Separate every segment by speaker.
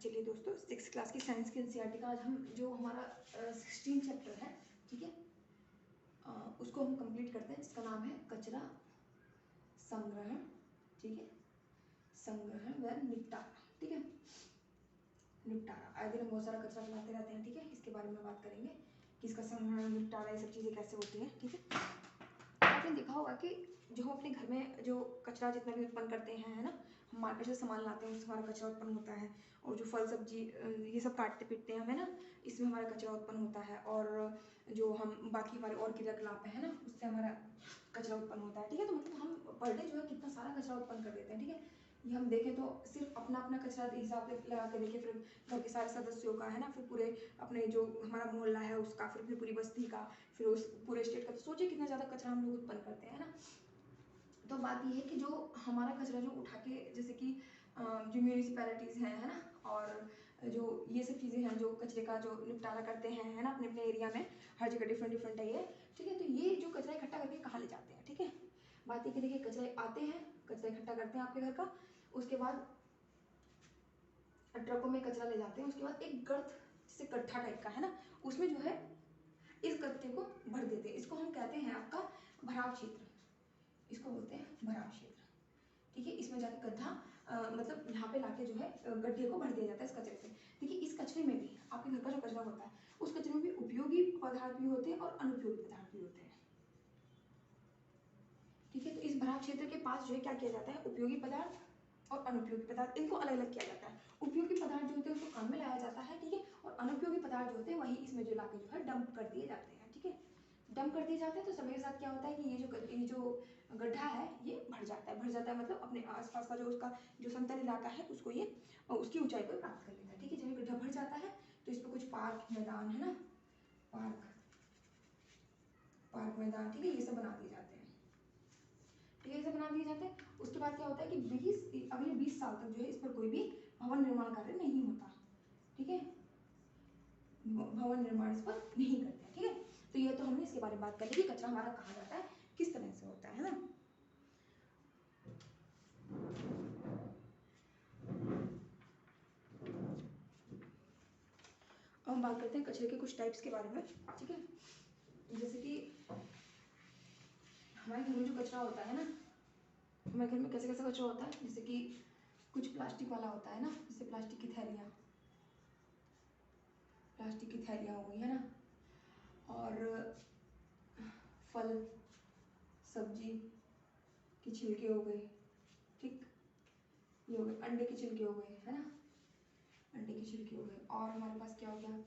Speaker 1: चलिए दोस्तों, 6th class की साइंस की एनसीईआरटी का आज हम जो हमारा 16 चैप्टर है, ठीक है, उसको हम कंप्लीट करते हैं, जिसका नाम है कचरा संग्रहण, ठीक है, संग्रहण व निपटारा, ठीक है, निपटारा। आए दिन हम बहुत सारा कचरा फैलाते रहते हैं, ठीक है, इसके बारे में बात करेंगे कि इसका संग्रहण, निपटारा, ये सब चीज़ें कैसे होती हैं, ठीक है। आपने देखा होगा कि जो हम अपने घर में जो कचरा जितना भी उत्पन्न करते हैं, है ना, हम मार्केट से सामान लाते हैं, उससे हमारा कचरा उत्पन्न होता है, और जो फल सब्जी ये सब काटते पीटते हैं हमें ना, इसमें हमारा कचरा उत्पन्न होता है, और जो हम बाकी हमारे और क्रियाकलाप है ना, उससे हमारा कचरा उत्पन्न होता है, ठीक है। तो मतलब हम पर डे जो है कितना सारा कचरा उत्पन्न कर देते हैं, ठीक है। ये हम देखें तो सिर्फ अपना अपना कचरा हिसाब से लगा के देखें, फिर घर के सारे सदस्यों का, है ना, फिर पूरे अपने जो हमारा मोहल्ला है उसका, फिर अपनी पूरी बस्ती का, फिर उस पूरे स्टेट का, तो सोचिए कितना ज़्यादा कचरा हम लोग उत्पन्न करते हैं ना। तो बात ये है कि जो हमारा कचरा जो उठा के, जैसे कि जो म्यूनिसिपैलिटीज़ हैं, है ना, और जो ये सब चीज़ें हैं जो कचरे का जो निपटारा करते हैं, है ना, अपने अपने एरिया में, हर जगह डिफरेंट डिफरेंट है ये, ठीक है। तो ये जो कचरा इकट्ठा करके कहाँ ले जाते हैं, ठीक है। बात ये कि देखिए, कचरे आते हैं, कचरा इकट्ठा करते हैं आपके घर का, उसके बाद ट्रकों में कचरा ले जाते हैं, उसके बाद एक गर्त जैसे गड्ढा टाइप का है ना, उसमें जो है इस कचरे को भर देते हैं। इसको हम कहते हैं आपका भराव क्षेत्र, इसको बोलते हैं भराव क्षेत्र, ठीक है। इसमें जाके गड्ढा मतलब यहाँ पे लाके जो है गड्ढे को भर दिया जाता है इस कचरे से। देखिए, इस कचरे में भी आपके घर का जो कचरा होता है, उस कचरे में भी उपयोगी पदार्थ भी होते हैं और अनुपयोगी पदार्थ भी होते हैं, ठीक है। तो इस भराव क्षेत्र के पास जो है क्या किया जाता है, उपयोगी पदार्थ और अनुपयोगी पदार्थ, इनको अलग अलग किया जाता है। उपयोगी पदार्थ जो होते हैं उसको काम में लाया जाता है, ठीक है, और अनुपयोगी पदार्थ जो होते हैं वही इसमें जो लाके जो है डंप कर दिए जाते हैं, ठीक है। डंप कर दिए जाते हैं तो समय के साथ क्या होता है कि ये जो गड्ढा है ये भर जाता है मतलब अपने आसपास का जो उसका जो समतल इलाका है उसको ये उसकी ऊंचाई को प्राप्त कर लेता है, ठीक है। जब ये गड्ढा भर जाता है तो इस पर कुछ पार्क मैदान, है ना, पार्क मैदान, ठीक है, ये सब बना दिए जाते हैं, ठीक है, ये सब बना दिए जाते हैं। उसके बाद क्या होता है कि अगले 20 साल तक जो है इस पर कोई भी भवन निर्माण कार्य नहीं होता, ठीक है, भवन निर्माण इस पर नहीं करते, ठीक है। तो ये तो हमने इसके बारे में बात कर ली कि कचरा हमारा कहाँ जाता है, किस तरह से होता है ना। अब हम बात करते हैं कचरे के कुछ टाइप्स के बारे में, ठीक है। जैसे कि हमारे घर में जो कचरा होता है ना, हमारे घर में कैसे कैसे कचरा होता है, जैसे कि कुछ प्लास्टिक वाला होता है ना, जैसे प्लास्टिक की थैलियाँ हो गई, है ना, और फल सब्जी की छिलके हो गए, ठीक, ये हो गए, अंडे के छिलके हो गए, है ना, अंडे के छिलके हो गए, और हमारे पास क्या हो गया,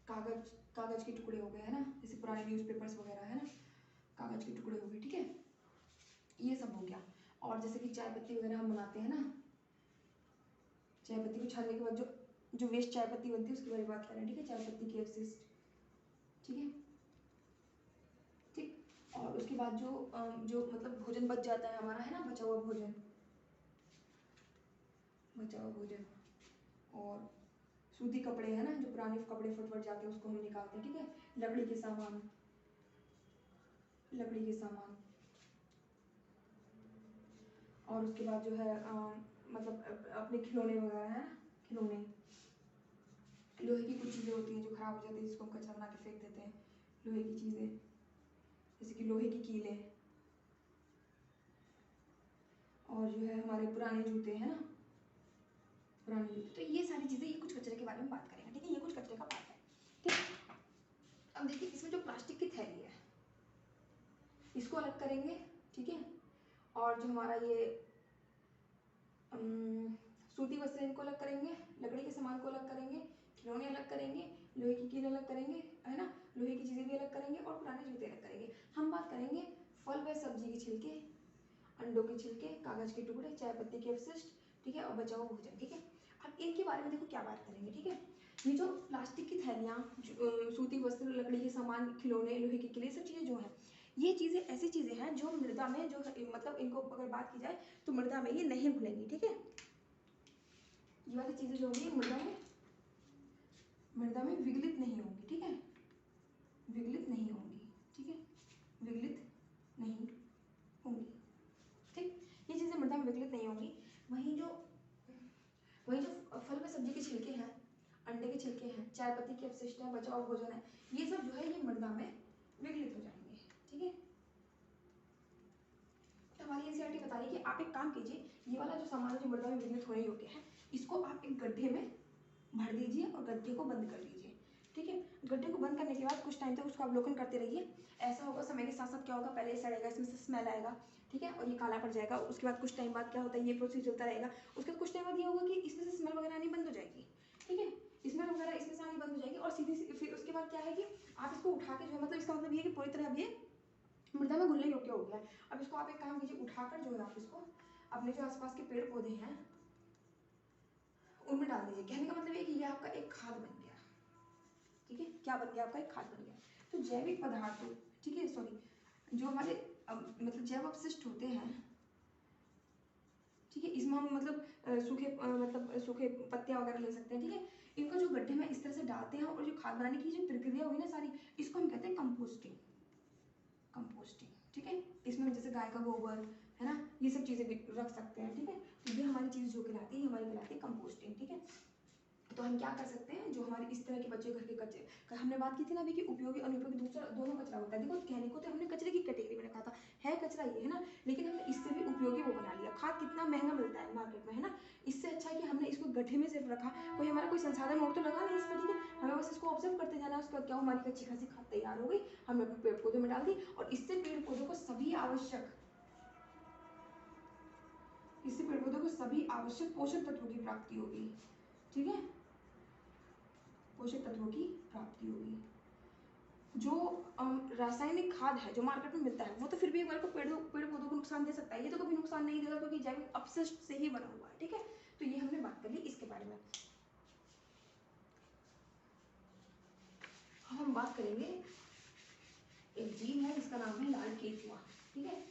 Speaker 1: कागज के टुकड़े हो गए, है ना, जैसे पुराने न्यूज़पेपर्स वगैरह, है ना, कागज के टुकड़े हो गए, ठीक है, ये सब हो गया। और जैसे कि चाय पत्ती वगैरह हम बनाते हैं ना, चाय पत्ती को छानने के बाद जो वेस्ट चाय पत्ती बनती है उसके बारे में बात करें, ठीक है, चाय पत्ती के अवशिष्ट, ठीक है, ठीक। और उसके बाद जो मतलब भोजन बच जाता है हमारा, है ना, बचा हुआ भोजन, और सूती कपड़े, है ना, जो पुराने कपड़े फट जाते हैं उसको हम निकालते हैं, ठीक है, लकड़ी के सामान, और उसके बाद जो है मतलब अपने खिलौने वगैरह, है ना, खिलौने, लोहे की कुछ चीज़ें होती हैं जो खराब हो जाती है, जिसको हम कचरा बना के फेंक देते हैं, लोहे की चीज़ें, जैसे कि लोहे की कीलें, और जो है हमारे पुराने जूते, है ना, तो ये सारी चीज़ें, ये कुछ कचरे के बारे में बात करेंगे, ठीक है, ये कुछ कचरे का पार्ट है, ठीक। अब देखिए, इसमें जो प्लास्टिक की थैली है इसको अलग करेंगे, ठीक है, और जो हमारा ये सूती वस्त्र इनको अलग करेंगे, लकड़ी के सामान को अलग करेंगे, खिलौने अलग करेंगे, लोहे की कील अलग करेंगे, है ना, लोहे की चीज़ें भी अलग करेंगे, और पुराने जूते अलग करेंगे। हम बात करेंगे फल व सब्जी के छिलके, अंडों के छिलके, कागज के टुकड़े, चाय पत्ती के अवशिष्ट, ठीक है, और बचा हुआ भोजन, ठीक है। अब इनके बारे में देखो क्या बात करेंगे, ठीक है। ये जो प्लास्टिक की थैलियाँ, सूती वस्त्र, लकड़ी के सामान, खिलौने, लोहे की कीलें, सब चीज़ें जो हैं, ये चीज़ें ऐसी चीज़ें हैं जो मृदा में जो मतलब इनको अगर बात की जाए तो मृदा में ये नहीं घुलेंगी, ठीक है। ये वाली चीज़ें जो होंगी मृदा में विगलित नहीं होंगी, ठीक है, विगलित नहीं होंगी, ठीक है, विगलित नहीं होंगी, ठीक। ये चीज़ें मृदा में विगलित नहीं होंगी। वहीं जो फल व सब्जी के छिलके के अपशिष्ट है, बचा हुआ भोजन है, ये सब जो है ये मृदा में विघटित हो जाएंगे। ठीक है, तो हमारी एनसीईआरटी बता रही है कि आप एक काम कीजिए, ये वाला जो सामान जो मृदा में विघटित होने योग्य है इसको आप एक गड्ढे में भर दीजिए और गड्ढे को बंद कर लीजिए। ठीक है, गड्ढे को बंद करने के बाद कुछ टाइम तक उसका अवलोकन करते रहिए। ऐसा होगा समय के साथ साथ क्या होगा, पहले सड़ेगा, इसमें से स्मेल आएगा, ठीक है, और ये काला पड़ जाएगा। उसके बाद कुछ टाइम बाद क्या होता है, ये प्रोसेस चलता रहेगा। उसके बाद कुछ टाइम बाद ये होगा कि इसमें से स्मेल वगैरह आनी बंद हो जाएगी। ठीक है, स्मेल वगैरह इसमें से आनी बंद हो जाएगी और सीधी फिर उसके बाद क्या है कि आप इसको उठा के जो है, मतलब इसका मतलब ये कि पूरी तरह अब ये मृदा में घुलने योग्य हो गया है। अब इसको आप एक काम कीजिए, उठाकर जो है आप इसको अपने जो आसपास के पेड़ पौधे हैं उनमें डाल दीजिए। कहने का मतलब ये कि ये आपका एक खाद बन गया। ठीक है, क्या बन गया, आपका एक खाद बन गया। तो जैविक पदार्थ, ठीक है, सॉरी, जो हमारे मतलब जैव अपशिष्ट होते हैं, ठीक है, इसमें हम मतलब सूखे पत्तियां वगैरह ले सकते हैं। ठीक है, इनको जो गड्ढे में इस तरह से डालते हैं और जो खाद बनाने की जो प्रक्रिया हुई ना सारी, इसको हम कहते हैं कंपोस्टिंग। कंपोस्टिंग, ठीक है, इसमें हम जैसे गाय का गोबर है ना, ये सब चीजें भी रख सकते हैं। ठीक है, तो ये हमारी चीज जो कहलाती है, हमारी कहलाती है कंपोस्टिंग। ठीक है, तो हम क्या कर सकते हैं, जो हमारे इस तरह के बचे घर के कचरे, हमने बात की थी ना अभी कि उपयोगी अनुपयोगी दूसरा दोनों कचरा होता है। देखो कहने को तो हमने कचरे की कैटेगरी में रखा था, है कचरा ये, है ना, लेकिन हमने इससे भी उपयोगी वो बना लिया। खाद कितना महंगा मिलता है मार्केट में, है ना, इससे अच्छा है कि हमने इसको गड्ढे में सिर्फ रखा, कोई हमारा कोई संसाधन और तो लगा नहीं इस पर। ठीक है, हमें बस इसको ऑब्जर्व करते जाना है, उसके बाद क्या हमारी अच्छी खासी खाद तैयार हो गई, हमने अपने पेड़ पौधों में डाल दी और इससे पेड़ पौधों को सभी आवश्यक पोषक तत्वों की प्राप्ति होगी। ठीक है, पोषक तत्वों की प्राप्ति होगी। जो रासायनिक खाद है जो मार्केट में मिलता है वो तो फिर भी हमारे को पेड़ पौधों को नुकसान दे सकता है, ये तो कभी नुकसान नहीं देगा क्योंकि जैविक अपशिष्ट से ही बना हुआ है। ठीक है, तो ये हमने बात कर ली इसके बारे में। अब हम बात करेंगे, एक जीव है जिसका नाम है लाल केचुआ। ठीक है,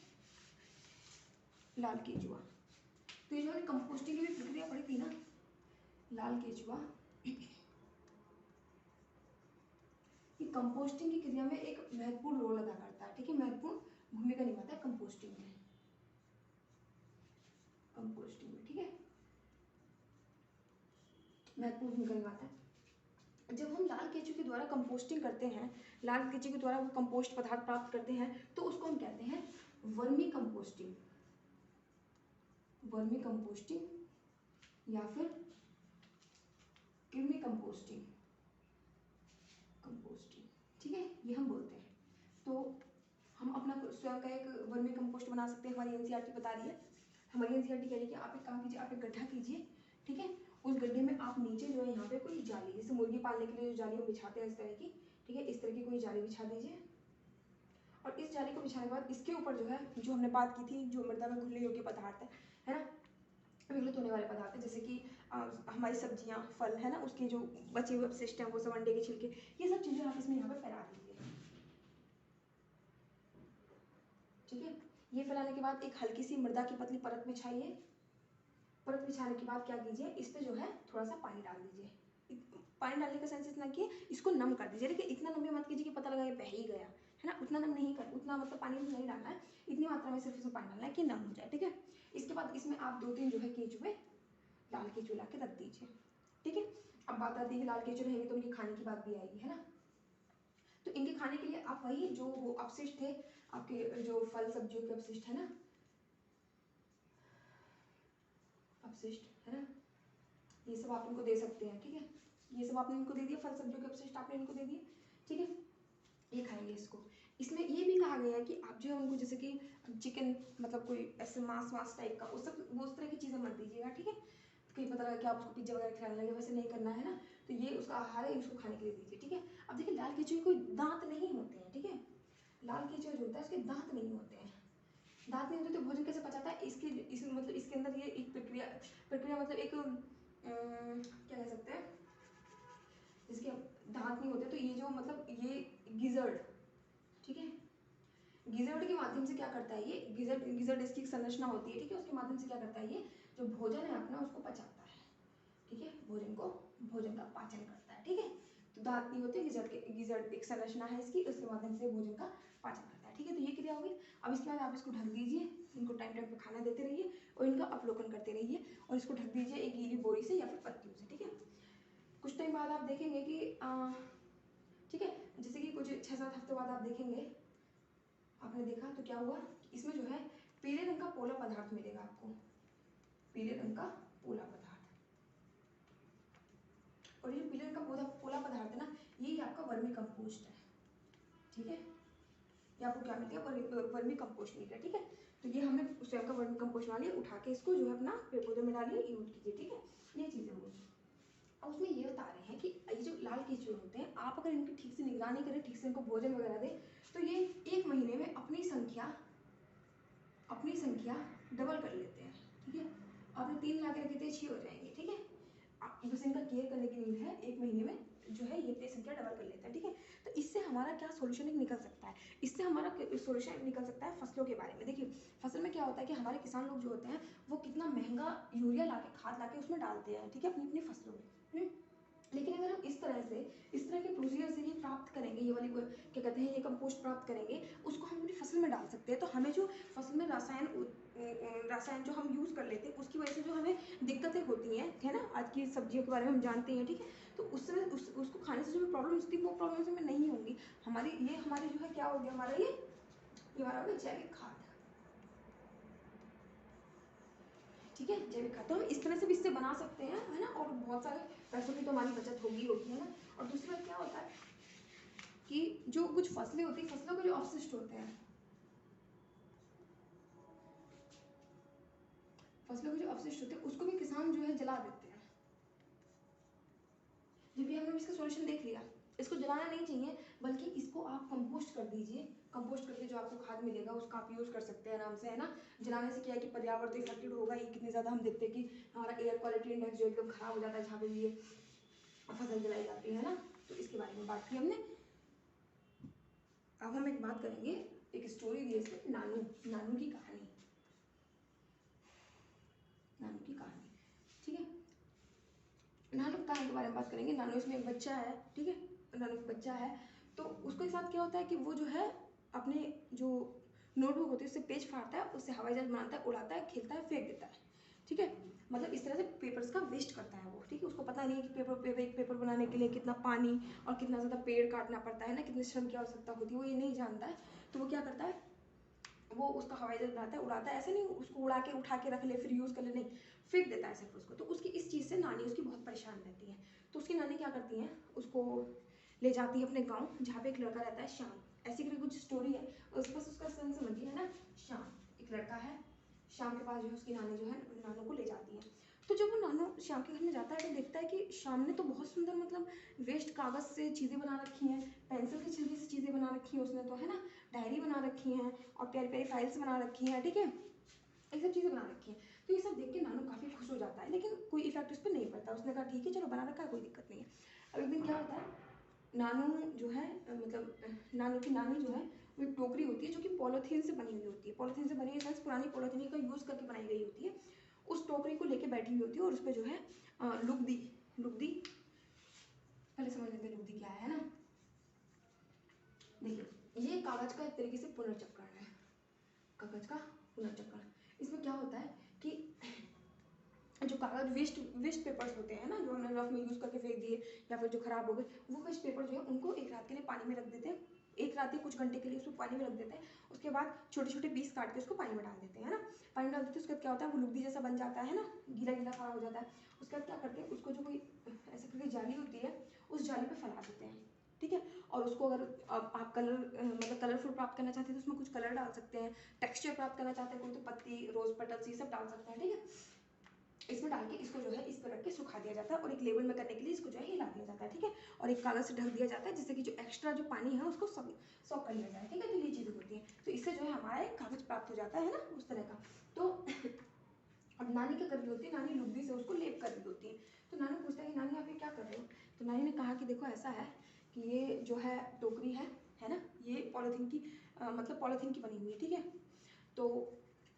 Speaker 1: लाल केचुआ, तो ये जो है कंपोस्टिंग की भी प्रक्रिया पड़ी थी ना, लाल केचुआ ये कंपोस्टिंग की क्रिया में एक महत्वपूर्ण रोल अदा करता है। ठीक है, महत्वपूर्ण भूमिका निभाता है कंपोस्टिंग में। कंपोस्टिंग में, ठीक है, महत्वपूर्ण भूमिका निभाता है। जब हम लाल केंचुए के द्वारा कंपोस्टिंग करते हैं, लाल केंचुए के द्वारा वो कंपोस्ट पदार्थ प्राप्त करते हैं, तो उसको हम कहते हैं वर्मी कंपोस्टिंग। वर्मी कंपोस्टिंग या फिर कृमि कंपोस्टिंग। कंपोस्टिंग, ठीक है, ये हम बोलते हैं। तो हम अपना स्वयं का एक वर्मी कंपोस्ट बना सकते हैं। हमारी एनसीईआरटी बता रही है, हमारी एनसीईआरटी कह रही है कि आप एक काम कीजिए, आप एक गड्ढा कीजिए। ठीक है, उस गड्ढे में आप नीचे जो है यहाँ पे कोई जाली, जैसे मुर्गी पालने के लिए जो जाली हम बिछाते हैं इस तरह की, ठीक है, इस तरह की कोई जाली बिछा दीजिए। और इस जाली को बिछाने के बाद इसके ऊपर जो है, जो हमने बात की थी, जो मृदा में घुलने योग्य पदार्थ है ना, विघटित होने वाले पदार्थ है, जैसे कि हमारी सब्जियां, फल है ना, उसके जो बचे हुए अपशिष्ट हैं, वो सब अंडे के छिलके, ये सब चीजें आप इसमें यहाँ पे फैला दीजिए। ठीक है, ये फैलाने के बाद एक हल्की सी मृदा की पतली परत बिछाइए। परत बिछाने के बाद क्या कीजिए, इस पे जो है थोड़ा सा पानी डाल दीजिए। पानी डालने का सेंस इतना कि इसको नम कर दीजिए, लेकिन इतना नम भी मत कीजिए कि पता लगा ये बह ही गया, है ना, उतना नम नहीं कर, उतना मतलब पानी नहीं डालना है, इतनी मात्रा में सिर्फ इसमें पानी डालना है कि नम हो जाए। ठीक है, इसके बाद इसमें आप 2-3 जो है केचुए, लाल केचुए ला के रख दीजिए। ठीक है, अब बात आती है कि लाल केचुए रहेंगे तो उनकी खाने की बात भी आएगी, है ना, तो इनके खाने के लिए आप वही जो वो अपशिष्ट थे आपके, जो फल सब्जियों के अपशिष्ट है ना, अपशिष्ट है ना, ये सब आप इनको दे सकते हैं। ठीक है, ये सब आपने इनको दे दिया, फल सब्जियों के अपशिष्ट आपने इनको दे दिए। ठीक है, ये खाएंगे इसको। इसमें ये भी कहा गया है कि आप जो है उनको जैसे कि चिकन, मतलब कोई ऐसे मांस टाइप का, उस सब वो उस तरह की चीज़ें मत दीजिएगा। ठीक है, कहीं पता लगा कि आप उसको पिज्जा वगैरह खिलाने लगे, वैसे नहीं करना है ना, तो ये उसका आहार है, इसको खाने के लिए दीजिए। ठीक है, अब देखिए लाल केचुए कोई दांत नहीं होते हैं। ठीक है, लाल केचुआ जो होता है उसके दांत नहीं होते हैं, दांत नहीं होते तो भोजन कैसे पचाता है, मतलब इसके अंदर ये एक प्रक्रिया मतलब एक क्या कह सकते हैं, इसके दांत नहीं होते तो ये जो मतलब ये गिजर्ड, ठीक है, गिजर्ड के माध्यम से क्या करता है, ये गिजर्ड इसकी संरचना होती है। ठीक है, उसके माध्यम से क्या करता है, ये जो भोजन है अपना उसको पचाता है। ठीक है, भोजन का पाचन करता है। ठीक है, तो दांत नहीं होते, गिजर्ड एक संरचना है इसकी, उसके माध्यम से भोजन का पाचन करता है। ठीक है, तो ये क्रिया होगी। अब इसके बाद आप इसको ढक दीजिए, इनको टाइम पे खाना देते रहिए और इनका अवलोकन करते रहिए और इसको ढक दीजिए एक गीली बोरी से या फिर पत्तियों से। ठीक है, कुछ टाइम बाद आप देखेंगे कि ठीक है, जैसे कि कुछ 6-7 हफ्ते बाद आप देखेंगे, आपने देखा तो क्या हुआ, इसमें जो है पीले रंग का पोला पदार्थ मिलेगा आपको, पीले रंग का पोला पदार्थ। और ये पीले रंग का पोला पदार्थ है ना, ये आपका वर्मी कंपोस्ट है, ठीक है। ये आपको क्या मिल गया, वर्मी कंपोस्ट मिल गया, ठीक है। तो ये हमने उस टाइप का वर्मी कंपोस्ट बना लिया, उठा के इसको जो है अपना पेड़ पौधे में डालिए, यूज कीजिए, ठीक है। ये चीज़ें होगी। और उसमें ये बता रहे हैं कि ये जो लाल कीचड़ होते हैं, आप अगर इनकी ठीक से निगरानी करें, ठीक से इनको भोजन वगैरह दें, तो ये 1 महीने में अपनी संख्या डबल कर लेते हैं, ठीक है। आपने 3 ला के रखे थे, 6 हो जाएंगे, ठीक है। बस इनका केयर करने की नीड है, 1 महीने में जो है ये अपनी संख्या डबल कर लेता है, ठीक है। तो इससे हमारा क्या सोल्यूशन निकल सकता है, इससे हमारा सोल्यूशन निकल सकता है फसलों के बारे में। देखिए फसल में क्या होता है कि हमारे किसान लोग जो होते हैं वो कितना महंगा यूरिया लाके, खाद लाके उसमें डालते हैं, ठीक है, अपनी अपनी फसलों में। लेकिन अगर हम इस तरह के प्रोसीजर से ये प्राप्त करेंगे, ये वाली क्या कहते हैं, ये कंपोस्ट प्राप्त करेंगे, उसको हम अपनी फसल में डाल सकते हैं। तो हमें जो फसल में रसायन जो हम यूज़ कर लेते हैं, उसकी वजह से जो हमें दिक्कतें होती हैं, है ना, आज की सब्जियों के बारे में हम जानते हैं, ठीक है। तो उससे उसको खाने से जो प्रॉब्लम्स थी, वो प्रॉब्लम्स हमें नहीं होंगी। हमारी जो है क्या हो गया, हमारा ये हमारा हो गया जैविक खाद, ठीक है, जैविक खाद। तो हम इस तरह से भी इससे बना सकते हैं, है ना, और बहुत सारे पैसों की तो हमारी बचत होगी, है ना। और दूसरी बात क्या होता है कि जो कुछ फसलें होती हैं, फसलों के जो अवशिष्ट होते हैं, उसको भी किसान जो है जला देते हैं। जब भी हमने इसका सॉल्यूशन देख लिया, इसको जलाना नहीं चाहिए, बल्कि इसको आप कंपोस्ट कर दीजिए। कंपोस्ट करके जो आपको खाद मिलेगा उसका आप यूज़ कर सकते हैं आराम से, है ना। जलाने से क्या है कि पर्यावरण तो इफेक्टेड होगा ही, कितने ज़्यादा हम देखते हैं कि हमारा एयर क्वालिटी इंडेक्स जो एकदम खराब हो जाता है जहाँ पे भी ये फसल जलाई जाती है ना। तो इसके बारे में बात की हमने। अब हम एक बात करेंगे, एक स्टोरी दी है इसमें, नानू की कहानी, ठीक है। नानू की कहानी के बारे में बात करेंगे। नानू, इसमें एक बच्चा है, ठीक है, नानू का बच्चा है। तो उसके साथ क्या होता है कि वो जो है अपने जो नोटबुक होती है उससे पेज फाड़ता है, उससे हवाई जहाज बनाता है, उड़ाता है, खेलता है, फेंक देता है, ठीक है। मतलब इस तरह से पेपर्स का वेस्ट करता है वो, ठीक है। उसको पता नहीं है कि एक पेपर बनाने के लिए कितना पानी और कितना ज़्यादा पेड़ काटना पड़ता है ना, कितने श्रम की आवश्यकता होती है, वो ये नहीं जानता है। तो वो क्या करता है, वो उसका हवाई जहाज बनाता है, उड़ाता है, ऐसे नहीं उसको उड़ा के उठा के रख ले फिर यूज़ कर ले, नहीं, फेंक देता है सिर्फ उसको। तो उसकी इस चीज़ से नानी उसकी बहुत परेशान रहती है। तो उसकी नानी क्या करती हैं, उसको ले जाती है अपने गाँव, जहाँ पे एक लड़का रहता है, श्याम, ऐसी करके कुछ स्टोरी है, उस बस उसका सन समझिए, है ना। श्याम एक लड़का है, श्याम के पास जो है उसकी नानी जो है नानू को ले जाती है। तो जब वो नानू श्याम के घर में जाता है तो देखता है कि श्याम ने तो बहुत सुंदर, मतलब वेस्ट कागज़ से चीज़ें बना रखी हैं, पेंसिल के छिलके से चीज़ें बना रखी हैं उसने तो, है ना, डायरी बना रखी हैं और प्यारी प्यारी फाइल्स बना रखी हैं, ठीक है, ये सब चीज़ें बना रखी हैं। तो ये सब देख के नानू काफ़ी खुश हो जाता है, लेकिन कोई इफेक्ट उस पर नहीं पड़ता। उसने कहा ठीक है चलो बना रखा है, कोई दिक्कत नहीं है। अब एक दिन क्या होता है, नानू जो है मतलब नानू की नानी जो है, वो एक टोकरी होती है जो कि पॉलीथीन से बनी हुई होती है, पॉलीथीन से बनी हुई पुरानी पॉलीथीन का यूज़ करके बनाई गई होती है। उस टोकरी को लेके बैठी हुई होती है और उस पर जो है लुगदी, पहले समझ लेते हैं लुगदी क्या है ना। देखिए ये कागज का एक तरीके से पुनर्चक्रण है, कागज का पुनर्चक्रण। इसमें क्या होता है कि जो कागज वेस्ट पेपर्स होते हैं ना, जो हमने रफ में यूज़ करके फेंक दिए या फिर जो खराब हो गए, वो वेस्ट पेपर जो है उनको एक रात के लिए पानी में रख देते हैं, एक रात या कुछ घंटे के लिए उसको पानी में रख देते हैं। उसके बाद छोटे छोटे पीस काट के उसको पानी में डाल देते हैं, है ना। पानी में डाल देते हैं, उसके बाद क्या होता है, वो लुगदी जैसा बन जाता है ना, गीला गीला सा हो जाता है। उसके बाद क्या करते हैं, उसको जो कोई ऐसे करके जाली होती है, उस जाली पर फैला देते हैं, ठीक है। और उसको अगर आप कलर मतलब कलरफुल प्राप्त करना चाहते हैं तो उसमें कुछ कलर डाल सकते हैं, टेक्सचर प्राप्त करना चाहते हैं कोई तो पत्ती, रोज पेटल्स, ये सब डाल सकते हैं, ठीक है। इसमें डाल के इसको जो है इस पर रख के सुखा दिया जाता है और एक लेवल में करने के लिए इसको जो है हिला दिया जाता है, ठीक है। और एक कागज से ढक दिया जाता है जिससे कि जो एक्स्ट्रा जो पानी है उसको सॉक कर लिया जाए, ठीक है। तो ये चीज़ें होती हैं, तो इससे जो है हमारा एक कागज प्राप्त हो जाता है ना, उस तरह का। तो अब नानी क्या कर रही होती है, नानी लुगदी से उसको लेप कर रही होती है। तो नानी पूछता है कि नानी आप ये क्या कर रहे हो। तो नानी ने कहा कि देखो ऐसा है कि ये जो है टोकरी है ना, ये पॉलीथीन की मतलब पॉलीथीन की बनी हुई है, ठीक है। तो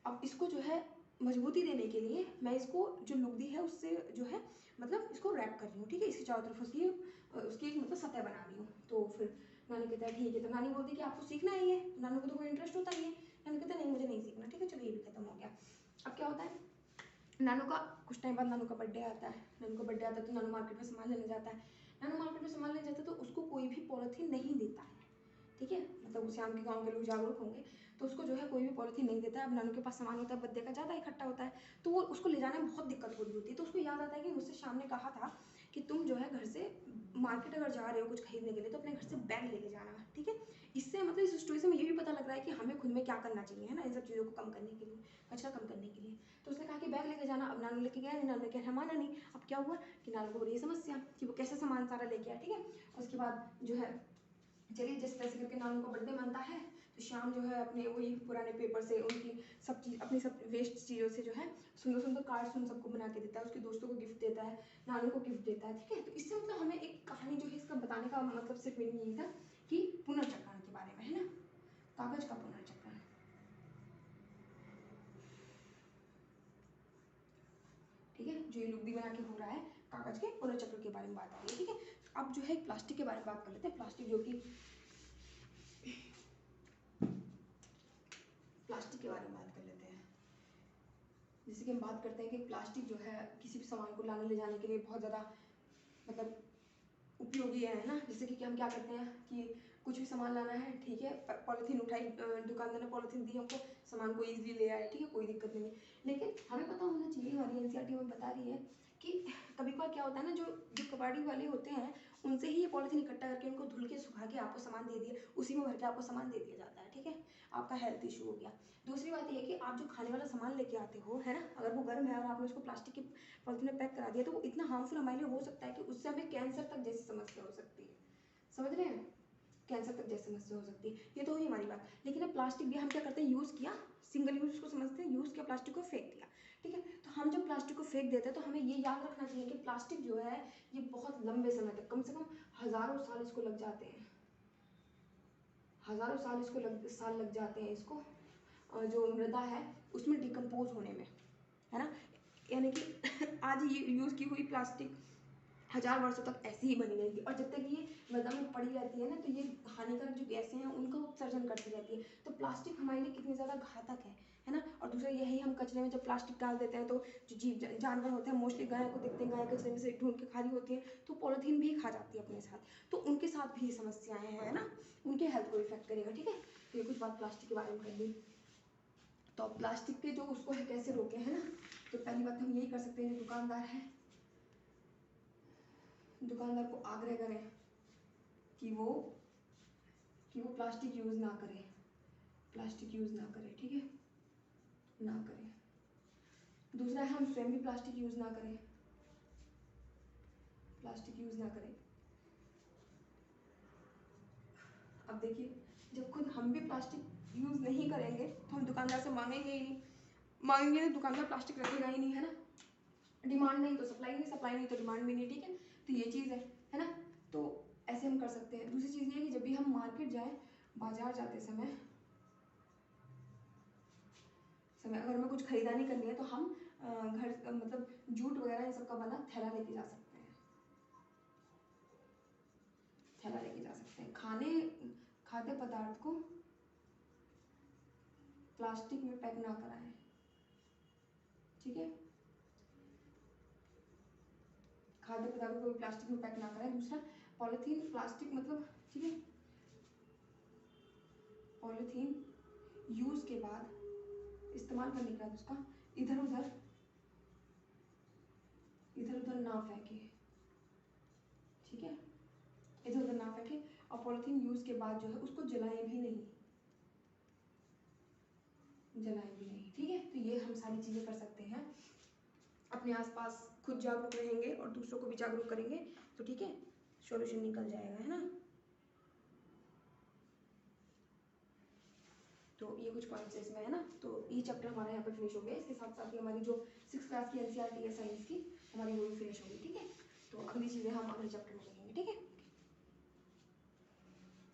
Speaker 1: अब इसको जो है मजबूती देने के लिए मैं इसको जो लुगदी है उससे जो है मतलब इसको रैप कर रही हूँ, ठीक है। इसकी चारों तरफ उसकी एक मतलब सतह बना रही हूँ। तो फिर नानी कहता है ठीक है। तो नानी बोलती है कि आपको सीखना है ये, तो नानी को तो कोई इंटरेस्ट होता नहीं है। नानी कहता है नहीं मुझे नहीं सीखना, ठीक है चलो ये भी खत्म हो गया। अब क्या होता है, नानू का कुछ टाइम बाद नानू का बर्थडे आता है। नानू का बर्थडे आता है तो नानू मार्केट में सामान लेने जाता है। नानू मार्केट में सामान लेने जाता है तो उसको कोई भी पॉलिथीन नहीं देता है, ठीक है। मतलब श्याम के गाँव के लोग जागरूक होंगे तो उसको जो है कोई भी पॉलिथीन नहीं देता है। अब नानू के पास सामान होता है, बर्थडे का ज़्यादा इकट्ठा होता है तो वो उसको ले जाने में बहुत दिक्कत हो रही होती है। तो उसको याद आता है कि मुझसे श्याम ने कहा था कि तुम जो है घर से मार्केट अगर जा रहे हो कुछ खरीदने के लिए तो अपने घर से बैग लेके जाना, ठीक है। इससे मतलब इस स्टोरी से मुझे भी पता लग रहा है कि हमें खुद में क्या करना चाहिए, है ना, इन सब चीज़ों को कम करने के लिए, कचरा कम करने के लिए। तो उसने कहा कि बैग लेके जाना। अब नानू लेके गया नहीं, नानू ने कहा माना नहीं। अब क्या हुआ कि नानू को बड़ी समस्या कि वो कैसे सामान सारा लेके आया, ठीक है। उसके बाद जो है चलिए जिस तरह से करके नानू का बर्थडे मनता है तो श्याम जो है अपने वही पुराने पेपर से उनकी सब चीज़ अपनी सब वेस्ट चीज़ों से जो है सुंदर सुंदर कार्ड्स उन सबको बना के देता है, उसके दोस्तों को गिफ्ट देता है, नानू को गिफ्ट देता है, ठीक है। तो इससे मतलब हमें एक कहानी जो है इसका बताने का मतलब सिर्फ मीनिंग यही था कि पुनर्चक्रण के बारे में, है ना, कागज का पुनर्चक्रण, ठीक है। जो ये लुगदी बना के हो रहा है कागज के पुनर्चक्र के बारे में बात की है, ठीक है। अब जो है प्लास्टिक के बारे में बात कर लेते हैं। प्लास्टिक जो कि प्लास्टिक के बारे में बात कर लेते हैं। जैसे कि हम बात करते हैं कि प्लास्टिक जो है किसी भी सामान को लाने ले जाने के लिए बहुत ज़्यादा मतलब उपयोगी है ना। जैसे कि हम क्या करते हैं कि कुछ भी सामान लाना है, ठीक है, पॉलीथीन उठाई, दुकानदार ने पॉलीथीन दी हमको, सामान को ईजिली ले आए, ठीक है, कोई दिक्कत नहीं है। लेकिन हमें पता होना चाहिए, हमारी एनसीईआरटी में बता रही है कि कभी कभार क्या होता है ना, जो जो कबाड़ी वाले होते हैं उनसे ही ये पॉलीथीन इकट्ठा करके उनको धुल के सुखा के आपको सामान दे दिए, उसी में भर के आपको सामान दे दिया जाता है, ठीक है। आपका हेल्थ इशू हो गया। दूसरी बात ये है कि आप जो खाने वाला सामान लेके आते हो, है ना, अगर वो गर्म है और आपने उसको प्लास्टिक की पॉलीथीन में पैक करा दिया तो वो इतना हार्मफुल हमारे लिए हो सकता है कि उससे हमें कैंसर तक जैसी समस्या हो सकती है, समझ रहे हैं, कैंसर तक जैसी समस्या हो सकती है। ये तो हुई हमारी बात। लेकिन अब प्लास्टिक भी हम क्या करते हैं, यूज़ किया, सिंगल यूज उसको समझते हैं, यूज़ किया प्लास्टिक को फेंक दिया, ठीक है। तो हम जब प्लास्टिक को फेंक देते हैं तो हमें ये याद रखना चाहिए कि प्लास्टिक जो है ये बहुत लंबे समय तक, कम से कम हज़ारों साल इसको लग जाते हैं, हज़ारों साल इसको साल लग जाते हैं इसको जो मृदा है उसमें डिकम्पोज होने में, है ना। यानी कि आज ये यूज़ की हुई प्लास्टिक 1000 वर्षों तक ऐसी ही बनी रहेगी और जब तक ये मृदा में पड़ी रहती है ना तो ये हानिकारक जो गैसें हैं उनका उत्सर्जन करती रहती है। तो प्लास्टिक हमारे लिए कितनी ज़्यादा घातक है ना। और दूसरा यही, हम कचरे में जब प्लास्टिक डाल देते हैं तो जो जीव जानवर होते हैं, मोस्टली गाय को देखते हैं, गाय कचरे में से ढूंढ के खा रही होती है तो पॉलीथीन भी खा जाती है अपने साथ, तो उनके साथ भी ये समस्याएं हैं, है ना, उनके हेल्थ को इफेक्ट करेगा, ठीक है। तो ये कुछ बात प्लास्टिक के बारे में कर दी। तो प्लास्टिक के जो उसको है कैसे रोके, है ना। तो पहली बात हम यही कर सकते हैं, जो दुकानदार है दुकानदार को आग्रह करें कि वो प्लास्टिक यूज़ ना करे, प्लास्टिक यूज़ ना करे, ठीक है, ना करे। दूसरा है हम स्वयं भी प्लास्टिक यूज़ ना करें, प्लास्टिक यूज़ ना करें। अब देखिए, जब खुद हम भी प्लास्टिक यूज़ नहीं करेंगे तो हम दुकानदार से मांगेंगे ही नहीं, मांगेंगे तो दुकानदार प्लास्टिक रखेगा ही नहीं, है ना। डिमांड नहीं तो सप्लाई नहीं, सप्लाई नहीं तो डिमांड भी नहीं, ठीक है। तो ये चीज़ है ना। तो ऐसे हम कर सकते हैं। दूसरी चीज़ ये है कि जब भी हम मार्केट जाएँ, बाजार जाते समय अगर हमें कुछ खरीदारी करनी है तो हम घर मतलब जूट वगैरह इन सब का बना थैला लेके जा सकते हैं, थैला लेके जा सकते हैं। खाद्य पदार्थ को प्लास्टिक में पैक ना कराएं, ठीक है, खाद्य पदार्थ को प्लास्टिक में पैक ना कराएं। दूसरा पॉलीथीन, प्लास्टिक मतलब, ठीक है, पॉलीथीन यूज़ के बाद, इस्तेमाल करने के बाद उसका इधर उधर ना फेंके, ठीक है, इधर उधर ना फेंके। और पॉलीथीन यूज़ के बाद जो है उसको जलाएं भी नहीं, ठीक है। तो ये हम सारी चीज़ें कर सकते हैं, अपने आसपास खुद जागरूक रहेंगे और दूसरों को भी जागरूक करेंगे तो ठीक है, सॉल्यूशन निकल जाएगा, है ना। तो ये कुछ पॉइंट्स इसमें है ना। तो ये चैप्टर हमारा यहाँ पर फिनिश हो गया। इसके साथ साथ ही हमारी जो 6th क्लास की एनसीईआरटी है साइंस की, हमारी वो भी फिनिश होगी, ठीक है। तो अगली चीज़ें हम अगले चैप्टर में देखेंगे, ठीक है।